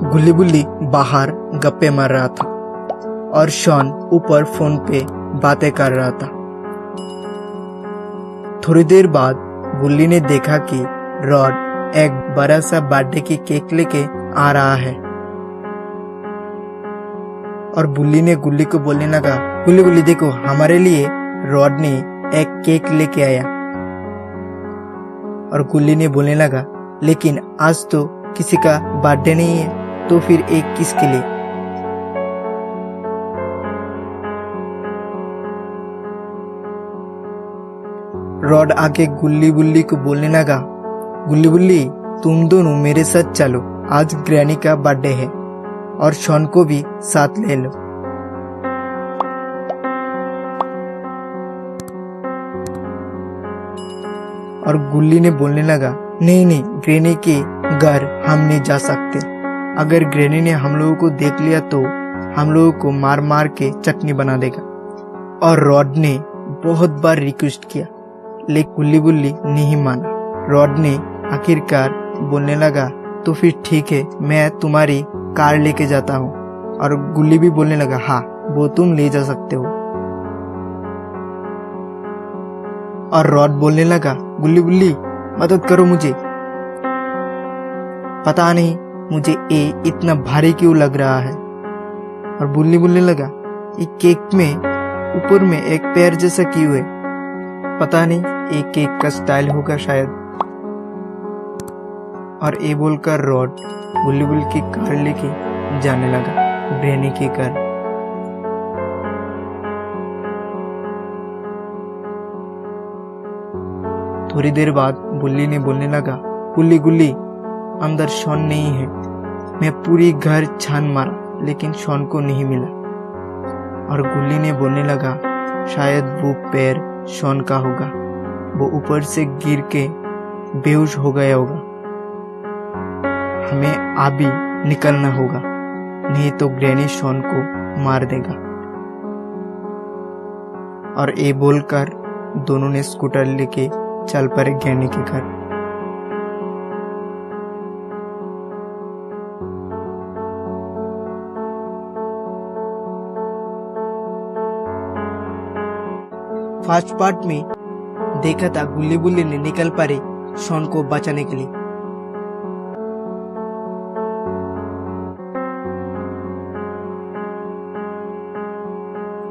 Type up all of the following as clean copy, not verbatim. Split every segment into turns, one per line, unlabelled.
गुल्ली बुल्ली बाहर गप्पे मार रहा था और शॉन ऊपर फोन पे बातें कर रहा था। थोड़ी देर बाद गुल्ली ने देखा कि रॉड एक बड़ा सा बर्थडे की केक लेके आ रहा है और बुल्ली ने गुल्ली को बोलने लगा, गुल्ली गुल्ली देखो, हमारे लिए रॉड ने एक केक लेके आया। और गुल्ली ने बोलने लगा, लेकिन आज तो किसी का बर्थडे नहीं है, तो फिर एक किसके लिए? रॉड आके गुल्ली बुल्ली को बोलने लगा, गुल्ली बुल्ली तुम दोनों मेरे साथ चलो, आज ग्रैनी का बर्थडे है और शॉन को भी साथ ले लो। और गुल्ली ने बोलने लगा, नहीं नहीं, ग्रैनी के घर हम नहीं जा सकते। अगर ग्रैनी ने हम लोगों को देख लिया तो हम लोगों को मार मार के चटनी बना देगा। और रॉड ने बहुत बार रिक्वेस्ट किया, लेकिन गुल्ली बुल्ली नहीं माना। रॉड ने आखिरकार बोलने लगा, तो फिर ठीक है, मैं तुम्हारी कार लेके जाता हूँ। और गुल्ली भी बोलने लगा, हाँ वो तुम ले जा सकते हो। और रॉड बोलने लगा, गुल्ली बुल्ली मदद करो मुझे, पता नहीं मुझे ये इतना भारी क्यों लग रहा है। और बुल्ली बोलने लगा, ये केक में ऊपर में एक पैर जैसा क्यों है? पता नहीं, ये केक का स्टाइल होगा शायद। और ये बोलकर रॉड गुल्ली बुल्ली की कार लेके जाने लगा ग्रैनी के घर। थोड़ी देर बाद बुल्ली ने बोलने लगा, गुल्ली गुल्ली अंदर शॉन नहीं है। मैं पूरी घर छान मारा लेकिन शॉन को नहीं मिला। और गुल्ली ने बोलने लगा, शायद वो पैर शॉन का होगा, वो ऊपर से गिर के बेहोश हो गया होगा। हमें अभी निकलना होगा, नहीं तो ग्रैनी शॉन को मार देगा। और ये बोलकर दोनों ने स्कूटर लेके चल पड़े ग्रैनी के घर। फर्स्ट पार्ट में देखा था गुल्ली बुल्ली ने निकल पड़े शॉन को बचाने के लिए।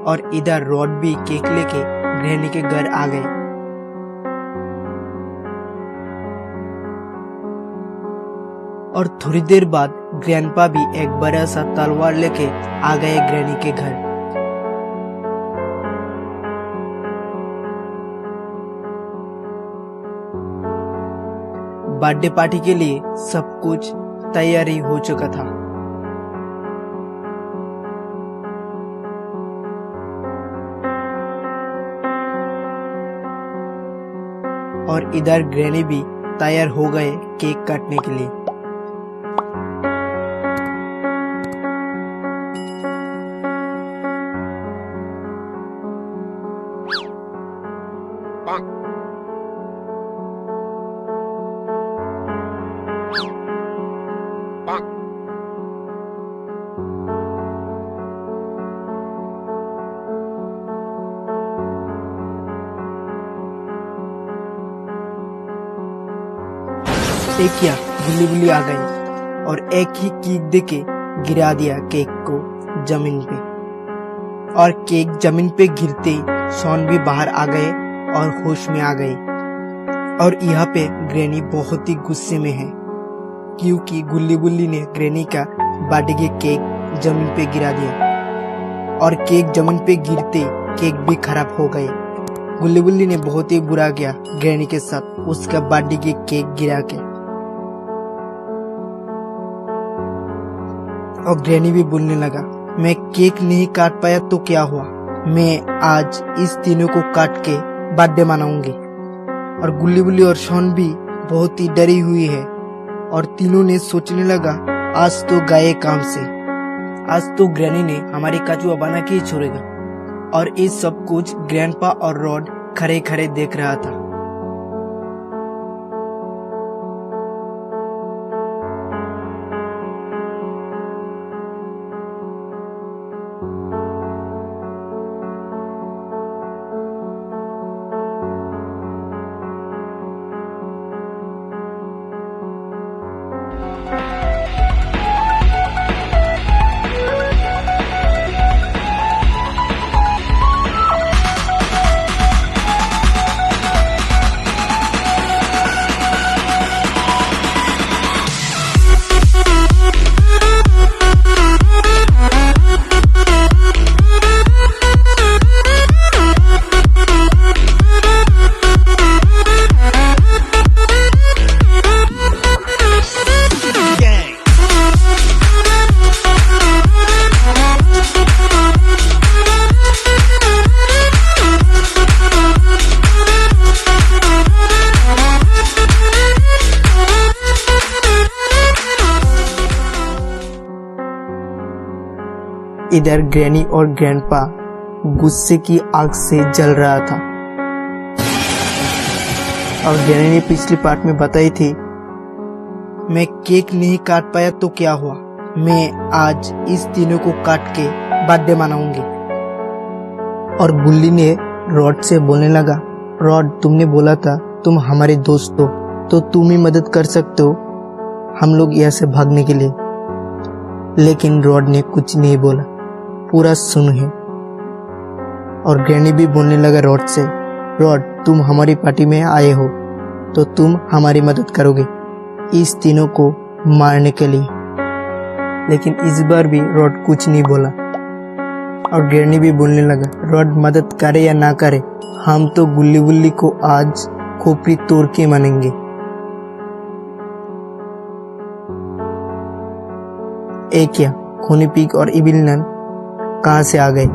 और इधर रॉड भी केक लेके ग्रैनी के घर आ गए। और थोड़ी देर बाद ग्रैंडपा भी एक बड़ा सा तलवार लेके आ गए ग्रैनी के घर। बर्थडे पार्टी के लिए सब कुछ तैयारी हो चुका था। और इधर ग्रैनी भी तैयार हो गए केक काटने के लिए। एक क्या गुल्ली बुल्ली आ गई और एक ही किक देके गिरा दिया केक को जमीन पे। और केक जमीन पे गिरते ही शॉन भी बाहर आ गए और होश में आ गए। और यहाँ पे ग्रैनी बहुत ही गुस्से में है, क्योंकि गुल्ली बुल्ली ने ग्रैनी का बर्थडे के केक जमीन पे गिरा दिया। और केक जमीन पे गिरते केक भी खराब हो गए। गुल्ली बुल्ली ने बहुत ही बुरा किया ग्रैनी के साथ, उसका बर्थडे के केक गिरा के। और ग्रैनी भी बोलने लगा, मैं केक नहीं काट पाया तो क्या हुआ, मैं आज इस तीनों को काट के बर्थडे मनाऊंगी। और गुल्ली बुल्ली और शॉन भी बहुत ही डरी हुई है। और तीनों ने सोचने लगा, आज तो गए काम से, आज तो ग्रैनी ने हमारी कचुआ बना के ही छोड़ेगा। और ये सब कुछ ग्रैंडपा और रॉड खड़े खड़े देख रहा था। इधर ग्रैनी और ग्रैंडपा गुस्से की आग से जल रहा था। और ग्रैनी ने पिछली पार्ट में बताई थी, मैं केक नहीं काट पाया तो क्या हुआ, मैं आज इस तीनों को काट के बर्थडे मनाऊंगी। और गुल्ली ने रॉड से बोलने लगा, रॉड तुमने बोला था तुम हमारे दोस्त हो, तो तुम ही मदद कर सकते हो हम लोग यहाँ से भागने के लिए। लेकिन रॉड ने कुछ नहीं बोला, पूरा सुन है। और ग्रैनी भी बोलने लगा रॉड से, रॉड तुम हमारी पार्टी में आए हो तो तुम हमारी मदद करोगे इस तीनों को मारने के लिए। लेकिन इस बार भी रॉड कुछ नहीं बोला। और ग्रैनी भी बोलने लगा, रॉड मदद करे या ना करे, हम तो गुल्ली गुल्ली को आज खोपड़ी तोड़ के मानेंगे। एक क्या खूनी पिग और इविल नन कहां से आ गए?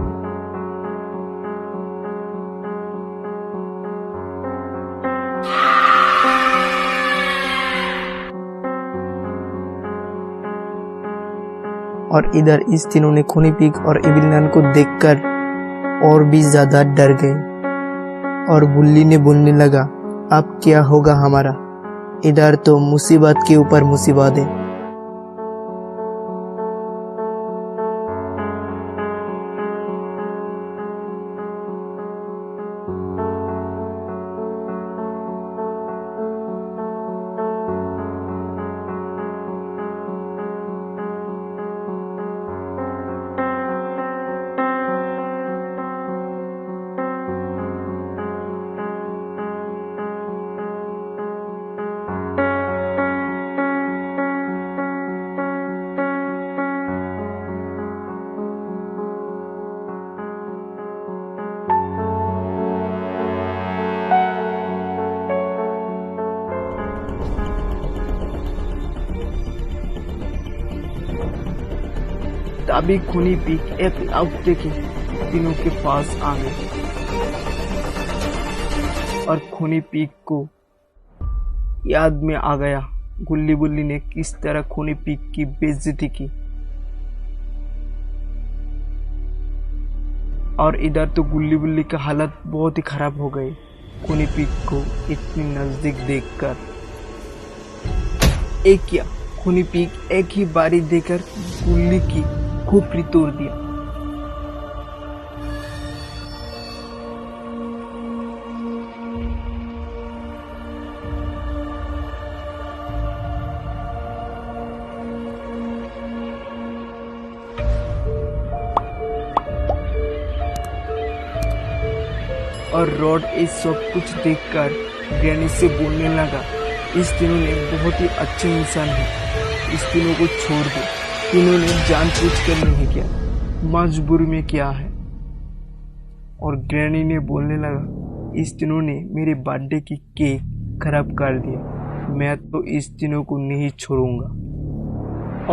और इधर इस तीनों ने खूनी पिग और इविल नन को देखकर और भी ज्यादा डर गए। और गुल्ली ने बोलने लगा, अब क्या होगा हमारा, इधर तो मुसीबत के ऊपर मुसीबत है। तभी खूनी पिग एक लौटते के तीनों के पास आ गए। और खूनी पिग को याद में आ गया गुल्ली गुल्ली ने किस तरह खूनी पिग की बेइज्जती की। और इधर तो गुल्ली गुल्ली का हालत बहुत ही खराब हो गई खूनी पिग को इतनी नजदीक देखकर। एक क्या खूनी पिग एक ही बारी देकर गुल्ली की खोपड़ी तोड़ दिया। और रॉड इस सब कुछ देखकर ग्रैनी से बोलने लगा, इस तीनों ने बहुत ही अच्छे इंसान है, इस तीनों को छोड़ दो, तीनों ने जानबूझकर नहीं किया, मजबूरी में किया है। और ग्रैनी ने बोलने लगा, इस तीनों ने मेरे बर्थडे की केक खराब कर दिया, मैं तो इस तीनों को नहीं छोड़ूंगा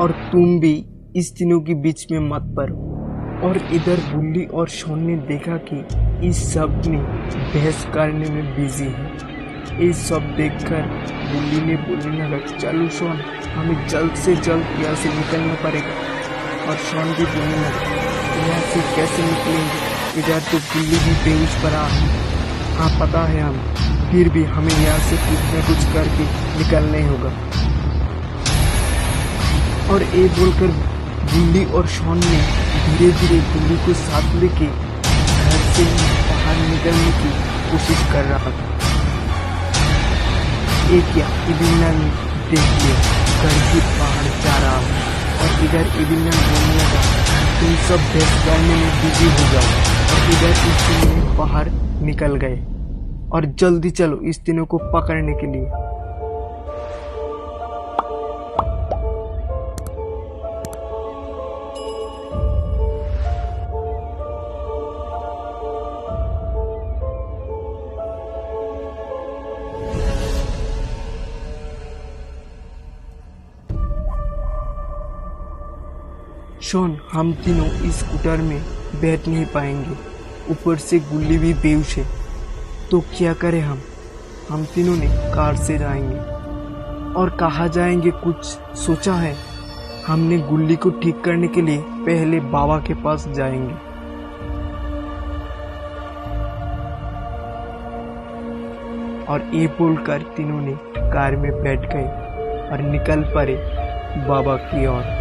और तुम भी इस तीनों के बीच में मत पड़ो। और इधर गुल्ली और शॉन ने देखा कि इस सब ने बहस करने में बिजी है। ये सब देखकर गुल्ली ने बोलने लगा, चलो शॉन हमें जल्द से जल्द यहाँ से निकलना पड़ेगा। और शॉन भी बोलने लगा, यहाँ से कैसे निकलेंगे, इधर तो गुल्ली भी बेहोश पड़ा है। हाँ पता है हमें, फिर भी हमें यहाँ से कुछ न कुछ करके निकलना ही होगा। और ये बोलकर गुल्ली और शॉन ने धीरे धीरे गुल्ली को साथ लेके घर से बाहर निकलने की कोशिश कर रहा था। एक या इविल ने देख लिया घर के बाहर जा रहा है। और इधर इविल बोलने लगा, तुम सब बहस करने में बिजी हो जाओ। और इधर इस तीनों बाहर निकल गए और जल्दी चलो इस तीनों को पकड़ने के लिए। शॉन, हम तीनों इस स्कूटर में बैठ नहीं पाएंगे, ऊपर से गुल्ली भी बेहोश है, तो क्या करें हम तीनों ने कार से जाएंगे। और कहाँ जाएंगे कुछ सोचा है? हमने गुल्ली को ठीक करने के लिए पहले बाबा के पास जाएंगे। और ये बोलकर तीनों ने कार में बैठ गए और निकल पड़े बाबा की ओर।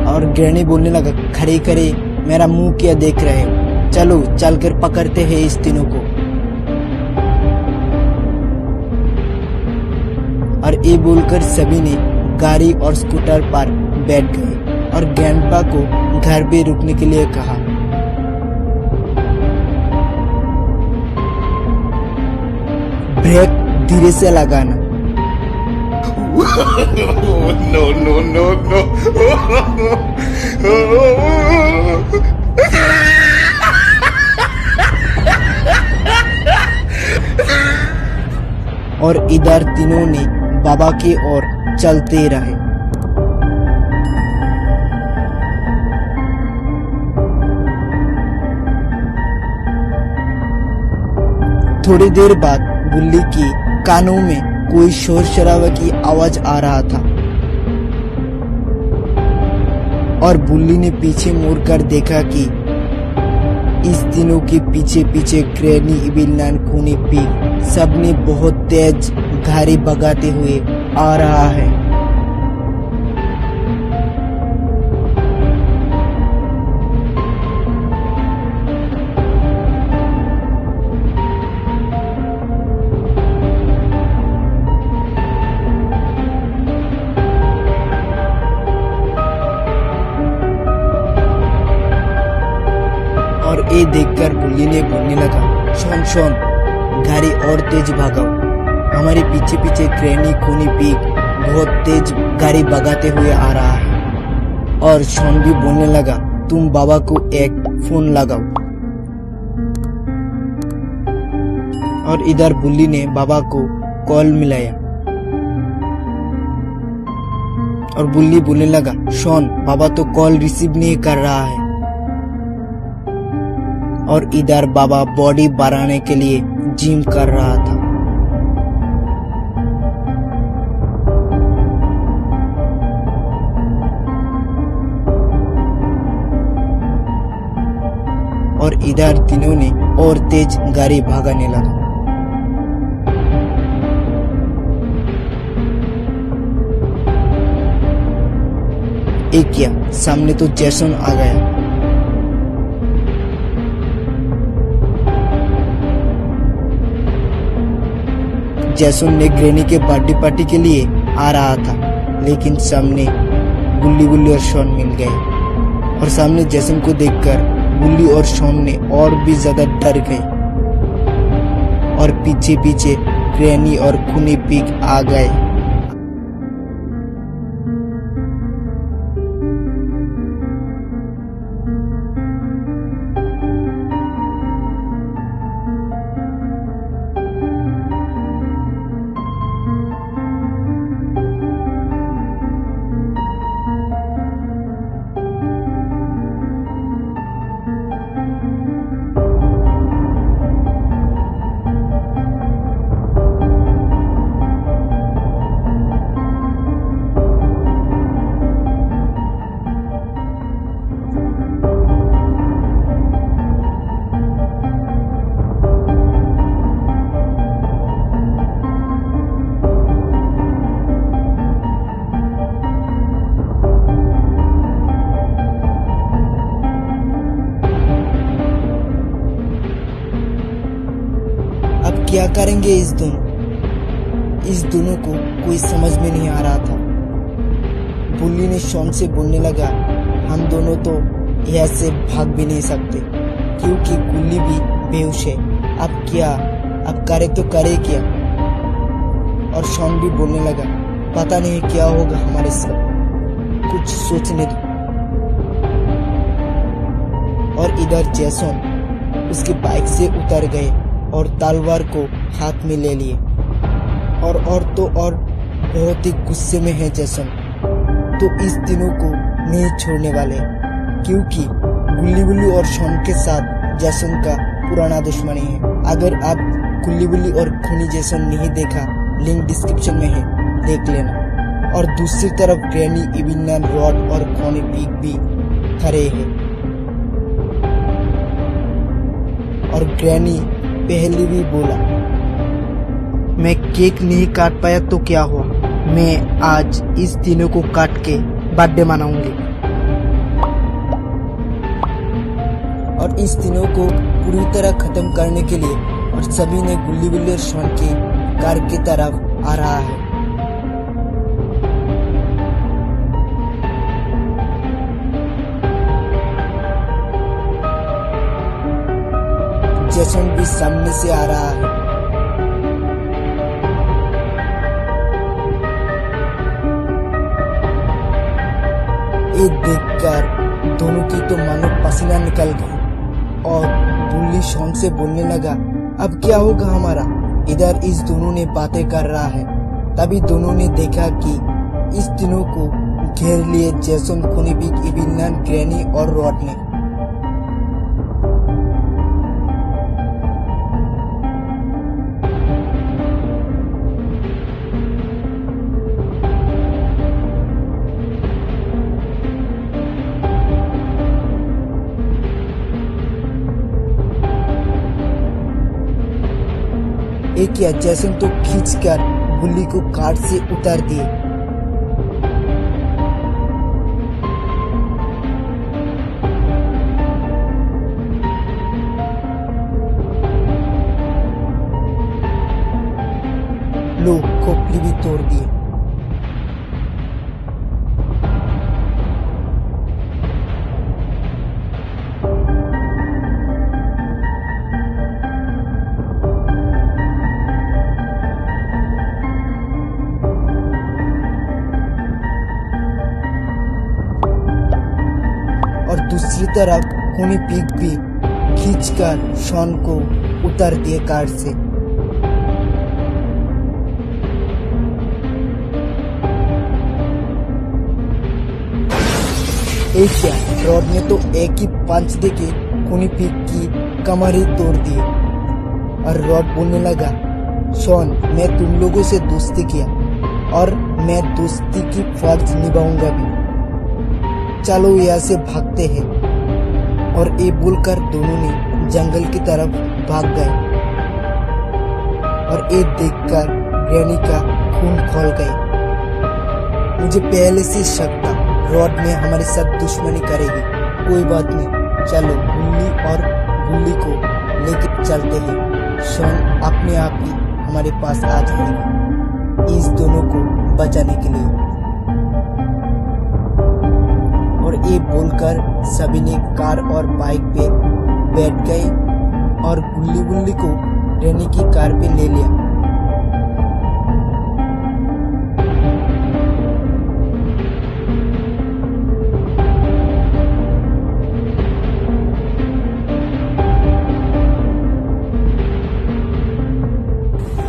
और ग्रैनी बोलने लगा, खड़े खड़े मेरा मुंह क्या देख रहे हो, चलो चलकर पकड़ते हैं इस तीनों को। और ये बोलकर सभी ने गाड़ी और स्कूटर पर बैठ गए और ग्रैंडपा को घर पे रुकने के लिए कहा। ब्रेक धीरे से लगाना।
no, no, no, no.
और इधर तीनों ने बाबा की ओर चलते रहे। थोड़ी देर बाद गुल्ली की कानों में कोई शोर शराबा की आवाज आ रहा था और बुल्ली ने पीछे मुड़कर देखा कि इस तीनों के पीछे पीछे ग्रैनी, इबिलनान, खूनी पीग सबने बहुत तेज गाड़ी भगाते हुए आ रहा है। और ये देखकर बुल्ली ने बोलने लगा, शॉन शॉन गाड़ी और तेज भगाओ, हमारे पीछे पीछे ग्रैनी, खूनी पीग बहुत तेज गाड़ी भगाते हुए आ रहा है। और शॉन भी बोलने लगा, तुम बाबा को एक फोन लगाओ। और इधर बुल्ली ने बाबा को कॉल मिलाया और बुल्ली बोलने लगा, शॉन बाबा तो कॉल रिसीव नहीं कर रहा है। और इधर बाबा बॉडी बढ़ाने के लिए जिम कर रहा था। और इधर तीनों ने और तेज गाड़ी भागने लगा। एक क्या सामने तो जैसन आ गया। जैसन ने ग्रैनी के बर्थडे पार्टी के लिए आ रहा था, लेकिन सामने बुल्ली और शॉन मिल गए और सामने जैसन को देखकर बुल्ली और शॉन ने और भी ज्यादा डर गए और पीछे पीछे ग्रैनी और खूनी पीग आ गए। क्या करेंगे इस दोनों को कोई समझ में नहीं आ रहा था। बुल्ली ने शॉन से बोलने लगा, हम दोनों तो यहाँ से भाग भी नहीं सकते क्योंकि गुल्ली भी बेहोश है। अब करे तो करे क्या। और शॉन भी बोलने लगा, पता नहीं क्या होगा हमारे साथ। कुछ सोचने दो। और इधर जैसन उसकी बाइक से उतर गए और तलवार को हाथ में ले लिए। और बहुत ही गुस्से में है जैसन, तो इस तीनों को नहीं छोड़ने वाले, क्योंकि गुल्ली बुल्ली और शॉन के साथ जैसन का पुराना दुश्मनी है। अगर आप गुल्ली बुल्ली और खूनी जैसन नहीं देखा, लिंक डिस्क्रिप्शन में है, देख लेना। और दूसरी तरफ ग्रैनी, इबिन्नान, रॉड और कॉनी पिग भी खड़े हैं। और ग्रैनी पहले भी बोला, मैं केक नहीं काट पाया तो क्या हुआ, मैं आज इस तीनों को काट के बर्थडे मनाऊंगी। और इस तीनों को पूरी तरह खत्म करने के लिए और सभी ने गुल्ली बुल्ली और शॉन की कार की तरफ आ रहा है। जैसन भी सामने से आ रहा है। ये देखकर दोनों की तो मानो पसीना निकल गई और बुल्ली शॉन से बोलने लगा, अब क्या होगा हमारा। इधर इस दोनों ने बातें कर रहा है, तभी दोनों ने देखा कि इस तीनों को घेर लिए जैसन, खूनी पिग, इबिन्नान, ग्रैनी और रॉड ने। एक या जैसन तो खींचकर बुल्ली को कार से उतार दिए। लो, खोपड़ी भी तोड़ दिए। और दूसरी तरफ खूनी पिग भी खींचकर शॉन को उतार दिए कार से। एक क्या, रॉड ने तो एक ही पंच देके खूनी पिग की कमर ही तोड़ दी। और रॉड बोलने लगा, शॉन, मैं तुम लोगों से दोस्ती किया और मैं दोस्ती की फर्ज निभाऊंगा भी। चलो यहाँ से भागते हैं। और ये बोलकर दोनों ने जंगल की तरफ भाग गए। और ये देखकर ग्रैनी का खून खौल गई। मुझे पहले से शक था रॉड में हमारे साथ दुश्मनी करेगी। कोई बात नहीं, चलो बुल्ली और गुल्ली को लेकर चलते हैं। शॉन अपने आप ही हमारे पास आ जाएगा इस दोनों को बचाने के लिए। और ये बोलकर सभी ने कार और बाइक पे बैठ गए और गुल्ली बुल्ली को ग्रैनी की कार पे ले लिया।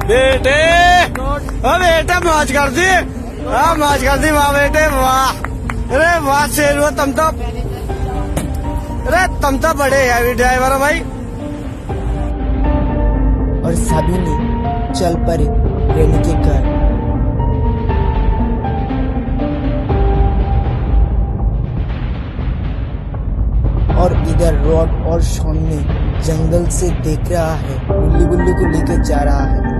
बेटे, ओ बेटा, मौज कर दी। हाँ, मौज कर दी, वाह बेटे, वाह। अरे वाह शेर, वो तुम तो बड़े हैवी ड्राइवर हो भाई।
और सभी ने चल पड़े ग्रैनी के घर। और इधर रॉड और शॉन ने जंगल से देख रहा है, गुल्ली बुल्ली को लेकर जा रहा है।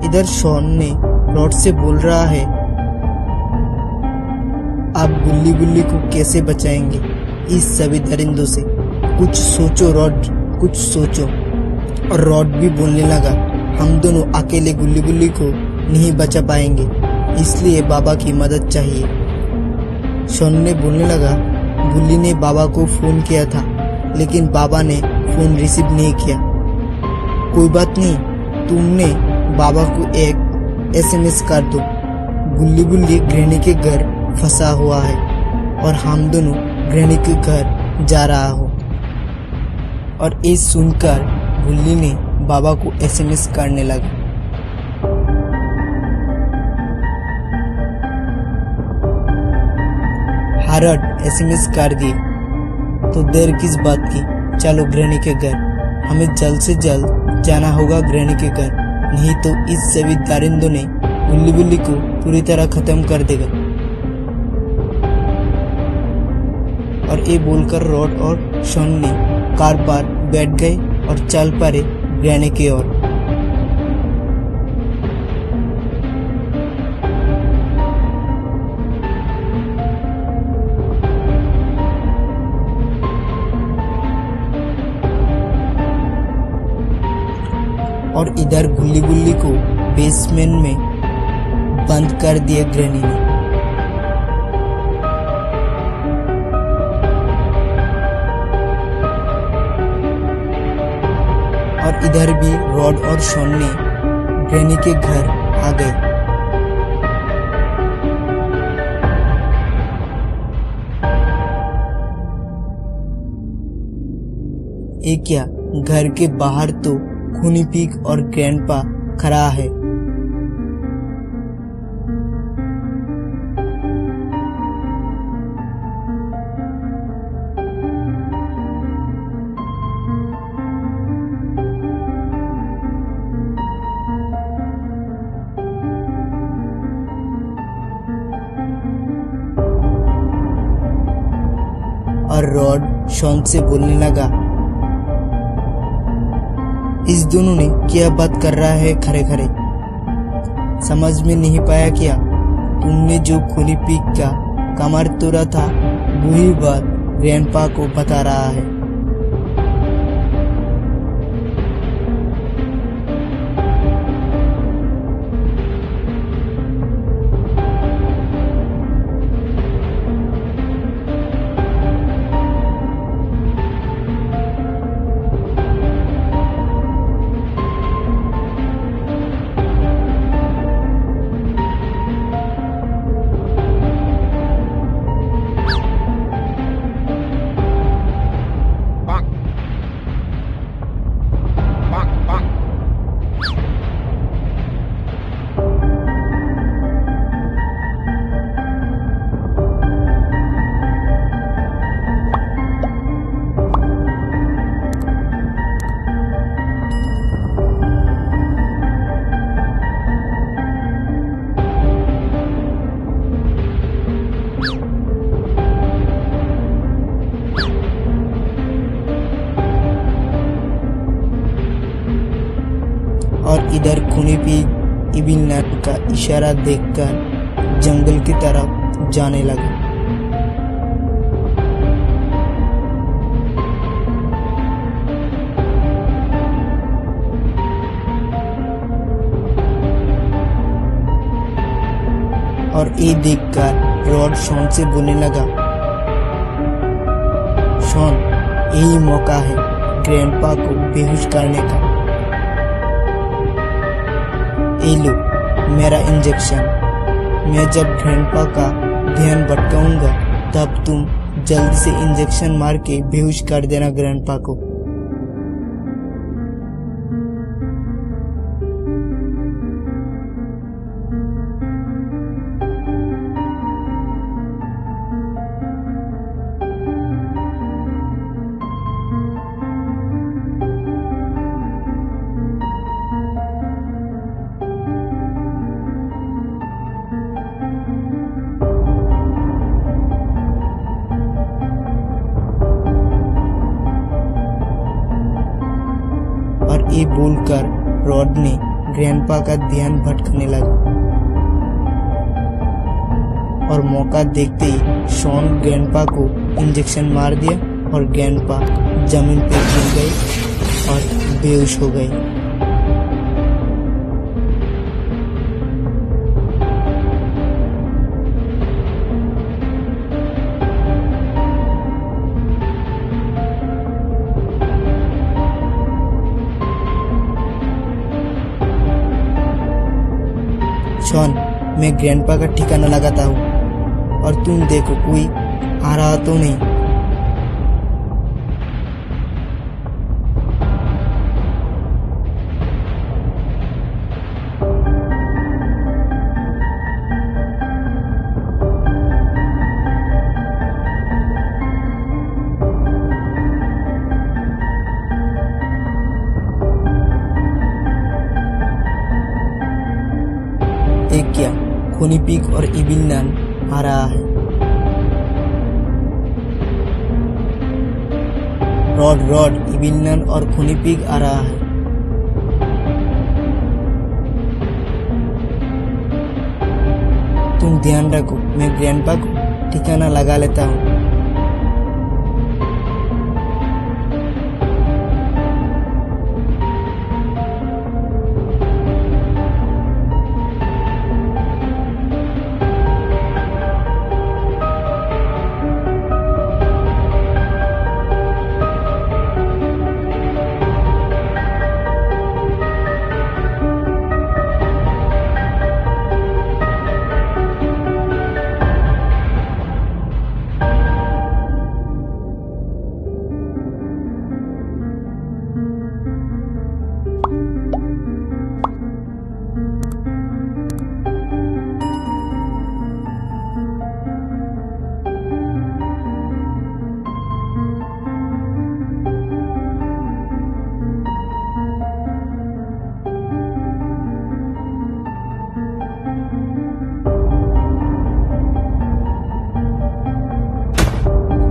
इधर शॉन ने रॉड से बोल रहा है, आप गुल्ली बुल्ली को कैसे बचाएंगे इस सभी दरिंदों से। कुछ सोचो रॉड, कुछ सोचो। और रॉड भी बोलने लगा, हम दोनों अकेले गुल्ली गुल्ली को नहीं बचा पाएंगे, इसलिए बाबा की मदद चाहिए। शॉन ने बोलने लगा, गुल्ली ने बाबा को फोन किया था, लेकिन बाबा ने फोन रिसीव नहीं किया। कोई बात नहीं, तुमने बाबा को एक SMS कर दो। गुल्ली गुल्ली ग्रैनी के घर फंसा हुआ है और हम दोनों ग्रैनी के घर जा रहा हो। और ये सुनकर गुल्ली ने बाबा को SMS करने लगा। हार्ड SMS कर दिए, तो देर किस बात की, चलो ग्रैनी के घर। हमें जल्द से जल्द जाना होगा ग्रैनी के घर, नहीं तो इस सभी दरिंदों ने गुल्ली गुल्ली को पूरी तरह खत्म कर देगा। और ये बोलकर रॉड और शॉन ने कार पर बैठ गए और चल पड़े ग्रैनी की ओर। और इधर गुल्ली गुल्ली को बेसमेंट में बंद कर दिया ग्रैनी ने। और इधर भी रॉड और शॉन ने ग्रैनी के घर आ गए। ये क्या, घर के बाहर तो खूनी पिग और ग्रैंडपा खड़ा है। और रॉड शॉन से बोलने लगा, इस दोनों ने क्या बात कर रहा है खरे खरे, समझ में नहीं पाया क्या? तुमने जो खूनी पिग का कमर तोड़ा था, वही बात ग्रैंडपा को बता रहा है। और इधर खूनी पिग इविल नट का इशारा देखकर जंगल की तरफ जाने लगा। और ये देखकर रॉड शॉन से बोलने लगा, शॉन, यही मौका है ग्रैंडपा को बेहोश करने का। ये लो मेरा इंजेक्शन। मैं जब ग्रैंडपा का ध्यान भटकाऊंगा, तब तुम जल्दी से इंजेक्शन मार के बेहोश कर देना ग्रैंडपा को। ये बोलकर रॉड ने ग्रैंडपा का ध्यान भटकने लगा और मौका देखते ही शॉन ग्रैंडपा को इंजेक्शन मार दिया और ग्रैंडपा जमीन पर गिर गए और बेहोश हो गए। शॉन, मैं ग्रैंडपा का ठिकाना लगाता हूँ और तुम देखो कोई आ रहा तो नहीं। एक क्या खूनी पिग और इविल नन आ रहा है। रॉड इविल नन और खूनी पिग आ रहा है। तुम ध्यान रखो, मैं ग्रैंडपा को ठिकाना लगा लेता हूँ।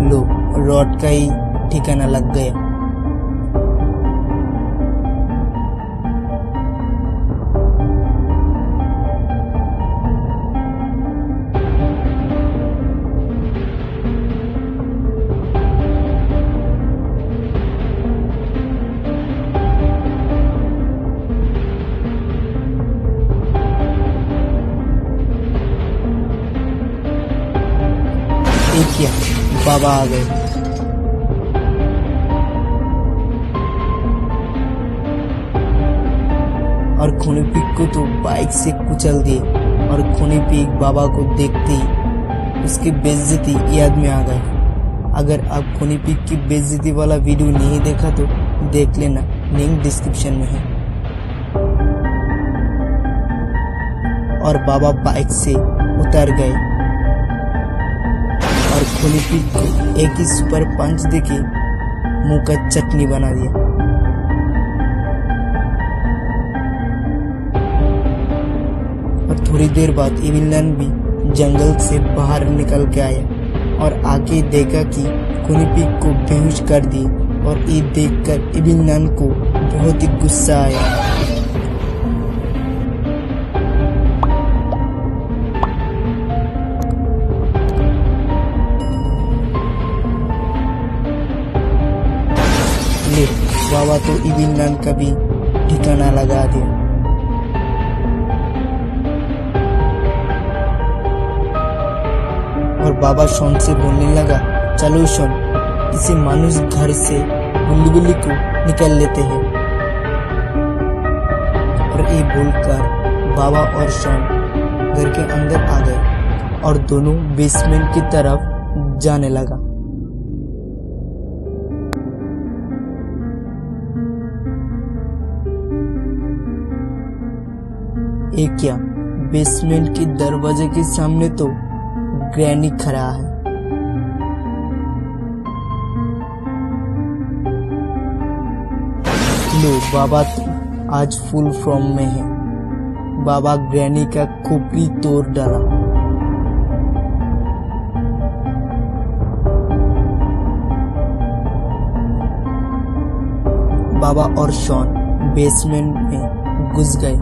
लो, रॉड का ही ठिकाना लग गया। एक क्या बाबा आ गए। और खूनी पिग को तो बाइक से कुचल दिए और खूनी पिग बाबा को देखते ही उसकी बेइज्जती याद में आ गई। अगर आप खूनी पिग की बेइज्जती वाला वीडियो नहीं देखा तो देख लेना, लिंक डिस्क्रिप्शन में है। और बाबा बाइक से उतर गए और खूनी पिग को एक ही सुपर पंच देके मुंह का चटनी बना दिया। और थोड़ी देर बाद इविल नन भी जंगल से बाहर निकल के आया और आके देखा कि खूनी पिग को बेहोश कर दी। और ये देखकर इविल नन को बहुत ही गुस्सा आया। बाबा तो इविल नन का भी ठिकाना लगा दिया। और बाबा शॉन से बोलने लगा, चलो शॉन, इसे मानुष घर से गुल्ली को निकाल लेते हैं। और ये बोलकर बाबा और शॉन घर के अंदर आ गए और दोनों बेसमेंट की तरफ जाने लगा। एक क्या बेसमेंट के दरवाजे के सामने तो ग्रैनी खड़ा है। लो, बाबा तो आज फुल फॉर्म में है। बाबा ग्रैनी का खोपड़ी तोड़ डाला। बाबा और शॉन बेसमेंट में घुस गए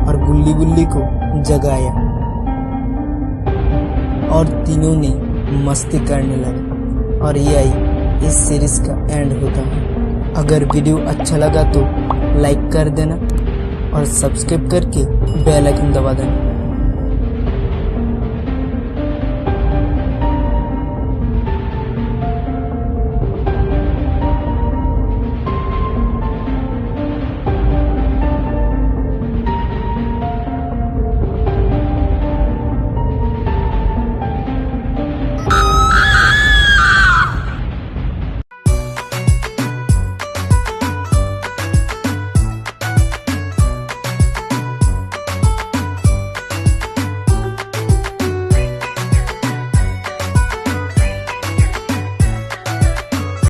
और गुल्ली को जगाया और तीनों ने मस्ती करने लगे। और यही इस सीरीज का एंड होता है। अगर वीडियो अच्छा लगा तो लाइक कर देना और सब्सक्राइब करके बेल आइकन दबा देना।